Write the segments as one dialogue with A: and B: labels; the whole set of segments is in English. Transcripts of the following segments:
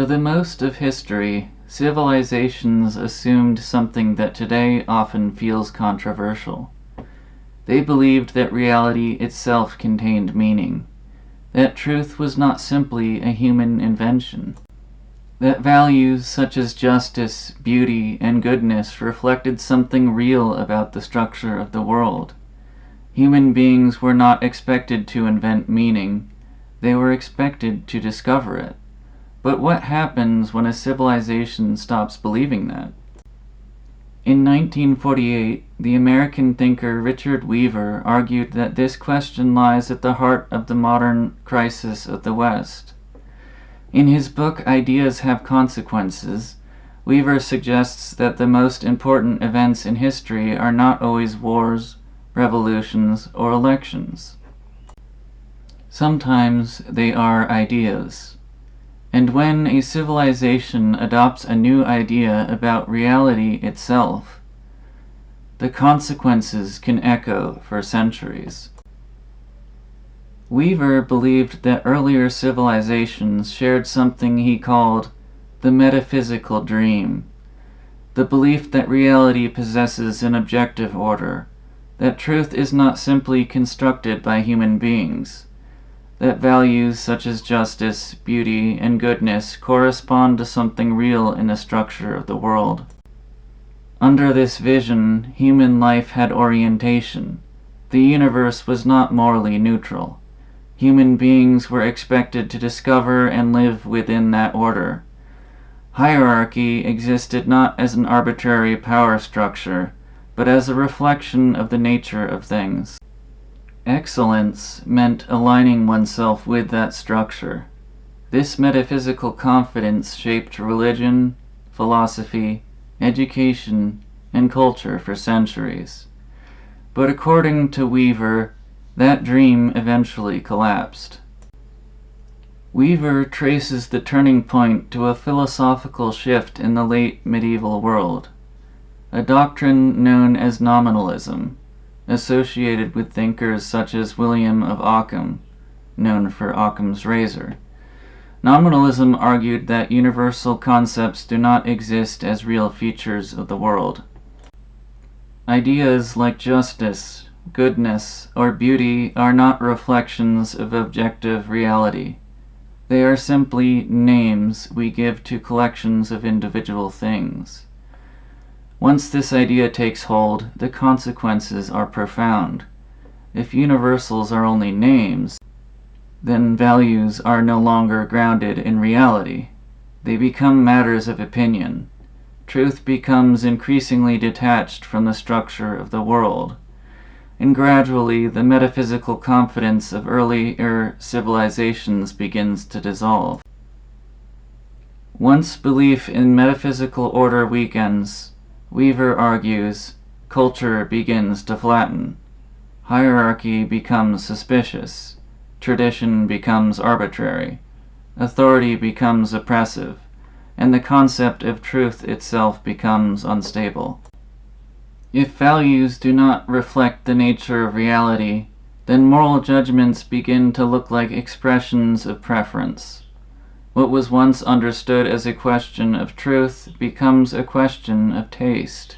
A: For the most of history, civilizations assumed something that today often feels controversial. They believed that reality itself contained meaning, that truth was not simply a human invention, that values such as justice, beauty, and goodness reflected something real about the structure of the world. Human beings were not expected to invent meaning, they were expected to discover it. But what happens when a civilization stops believing that? In 1948, the American thinker Richard Weaver argued that this question lies at the heart of the modern crisis of the West. In his book Ideas Have Consequences, Weaver suggests that the most important events in history are not always wars, revolutions, or elections. Sometimes they are ideas. And when a civilization adopts a new idea about reality itself, the consequences can echo for centuries. Weaver believed that earlier civilizations shared something he called the metaphysical dream, the belief that reality possesses an objective order, that truth is not simply constructed by human beings, that values such as justice, beauty, and goodness correspond to something real in the structure of the world. Under this vision, human life had orientation. The universe was not morally neutral. Human beings were expected to discover and live within that order. Hierarchy existed not as an arbitrary power structure, but as a reflection of the nature of things. Excellence meant aligning oneself with that structure. This metaphysical confidence shaped religion, philosophy, education, and culture for centuries. But according to Weaver, that dream eventually collapsed. Weaver traces the turning point to a philosophical shift in the late medieval world, a doctrine known as nominalism, associated with thinkers such as William of Ockham, known for Occam's razor. Nominalism argued that universal concepts do not exist as real features of the world. Ideas like justice, goodness, or beauty are not reflections of objective reality. They are simply names we give to collections of individual things. Once this idea takes hold, the consequences are profound. If universals are only names, then values are no longer grounded in reality. They become matters of opinion. Truth becomes increasingly detached from the structure of the world. And gradually, the metaphysical confidence of earlier civilizations begins to dissolve. Once belief in metaphysical order weakens, Weaver argues, culture begins to flatten. Hierarchy becomes suspicious. Tradition becomes arbitrary. Authority becomes oppressive. And the concept of truth itself becomes unstable. If values do not reflect the nature of reality, then moral judgments begin to look like expressions of preference. What was once understood as a question of truth becomes a question of taste.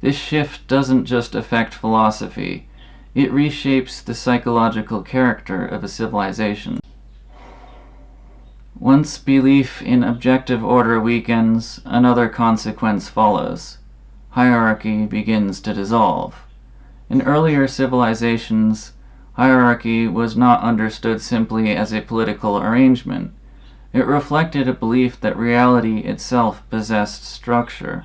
A: This shift doesn't just affect philosophy, it reshapes the psychological character of a civilization. Once belief in objective order weakens, another consequence follows. Hierarchy begins to dissolve. In earlier civilizations, hierarchy was not understood simply as a political arrangement. It reflected a belief that reality itself possessed structure.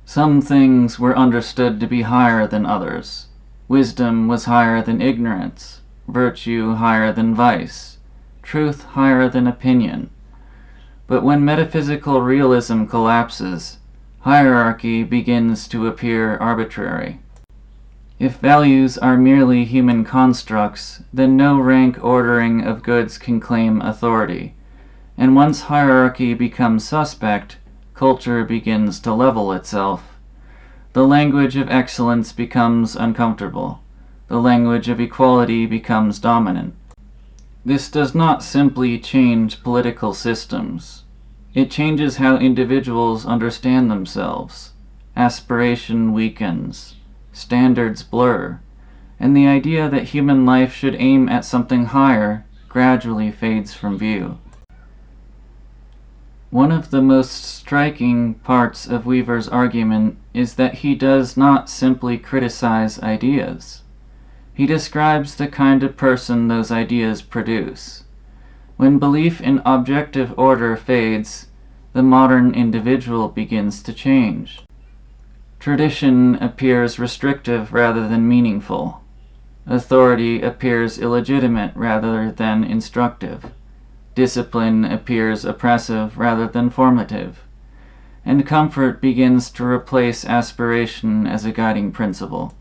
A: Some things were understood to be higher than others. Wisdom was higher than ignorance, virtue higher than vice, truth higher than opinion. But when metaphysical realism collapses, hierarchy begins to appear arbitrary. If values are merely human constructs, then no rank ordering of goods can claim authority. And once hierarchy becomes suspect, culture begins to level itself. The language of excellence becomes uncomfortable. The language of equality becomes dominant. This does not simply change political systems. It changes how individuals understand themselves. Aspiration weakens, standards blur, and the idea that human life should aim at something higher gradually fades from view. One of the most striking parts of Weaver's argument is that he does not simply criticize ideas. He describes the kind of person those ideas produce. When belief in objective order fades, the modern individual begins to change. Tradition appears restrictive rather than meaningful. Authority appears illegitimate rather than instructive. Discipline appears oppressive rather than formative. And comfort begins to replace aspiration as a guiding principle.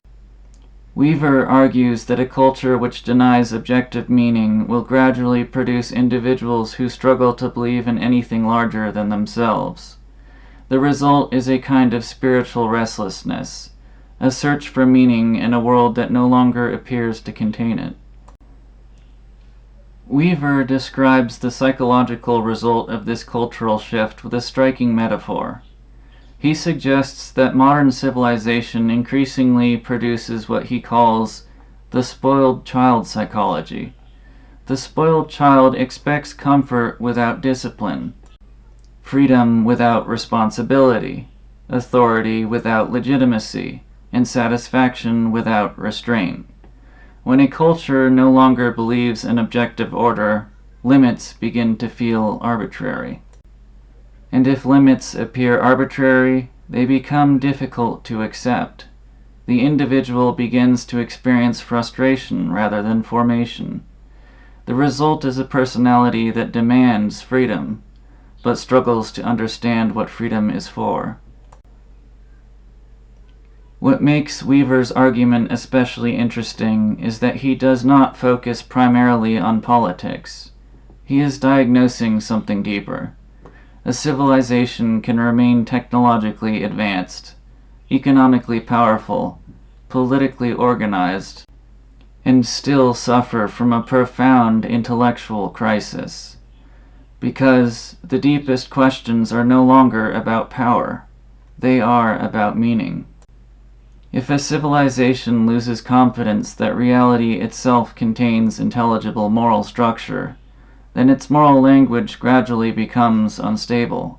A: Weaver argues that a culture which denies objective meaning will gradually produce individuals who struggle to believe in anything larger than themselves. The result is a kind of spiritual restlessness, a search for meaning in a world that no longer appears to contain it. Weaver describes the psychological result of this cultural shift with a striking metaphor. He suggests that modern civilization increasingly produces what he calls the spoiled child psychology. The spoiled child expects comfort without discipline, freedom without responsibility, authority without legitimacy, and satisfaction without restraint. When a culture no longer believes in objective order, limits begin to feel arbitrary. And if limits appear arbitrary, they become difficult to accept. The individual begins to experience frustration rather than formation. The result is a personality that demands freedom, but struggles to understand what freedom is for. What makes Weaver's argument especially interesting is that he does not focus primarily on politics. He is diagnosing something deeper. A civilization can remain technologically advanced, economically powerful, politically organized, and still suffer from a profound intellectual crisis. Because the deepest questions are no longer about power, they are about meaning. If a civilization loses confidence that reality itself contains intelligible moral structure, then its moral language gradually becomes unstable.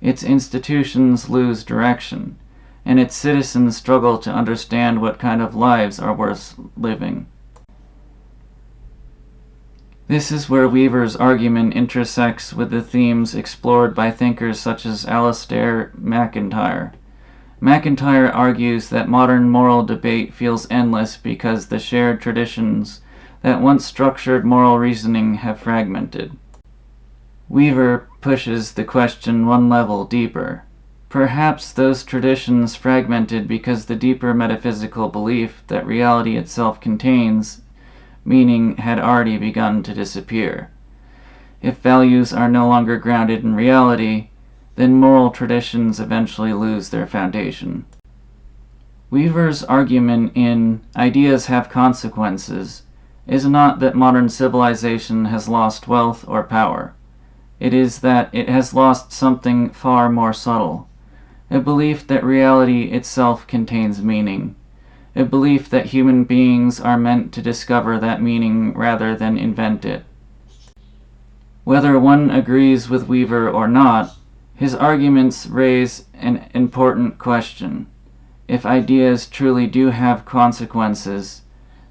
A: Its institutions lose direction, and its citizens struggle to understand what kind of lives are worth living. This is where Weaver's argument intersects with the themes explored by thinkers such as Alasdair MacIntyre. MacIntyre argues that modern moral debate feels endless because the shared traditions that once structured moral reasoning have fragmented. Weaver pushes the question one level deeper. Perhaps those traditions fragmented because the deeper metaphysical belief that reality itself contains meaning had already begun to disappear. If values are no longer grounded in reality, then moral traditions eventually lose their foundation. Weaver's argument in Ideas Have Consequences is not that modern civilization has lost wealth or power. It is that it has lost something far more subtle, a belief that reality itself contains meaning, a belief that human beings are meant to discover that meaning rather than invent it. Whether one agrees with Weaver or not, his arguments raise an important question. If ideas truly do have consequences,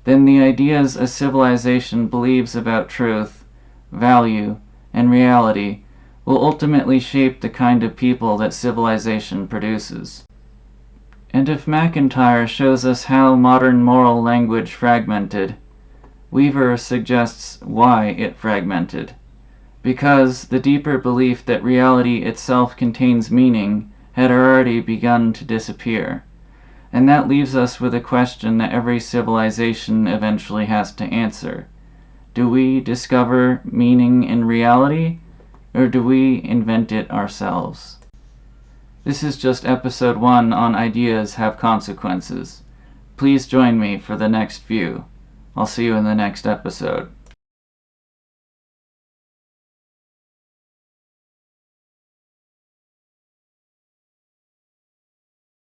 A: then the ideas a civilization believes about truth, value, and reality will ultimately shape the kind of people that civilization produces. And if MacIntyre shows us how modern moral language fragmented, Weaver suggests why it fragmented. Because the deeper belief that reality itself contains meaning had already begun to disappear. And that leaves us with a question that every civilization eventually has to answer. Do we discover meaning in reality, or do we invent it ourselves? This is just episode 1 on Ideas Have Consequences. Please join me for the next view. I'll see you in the next episode.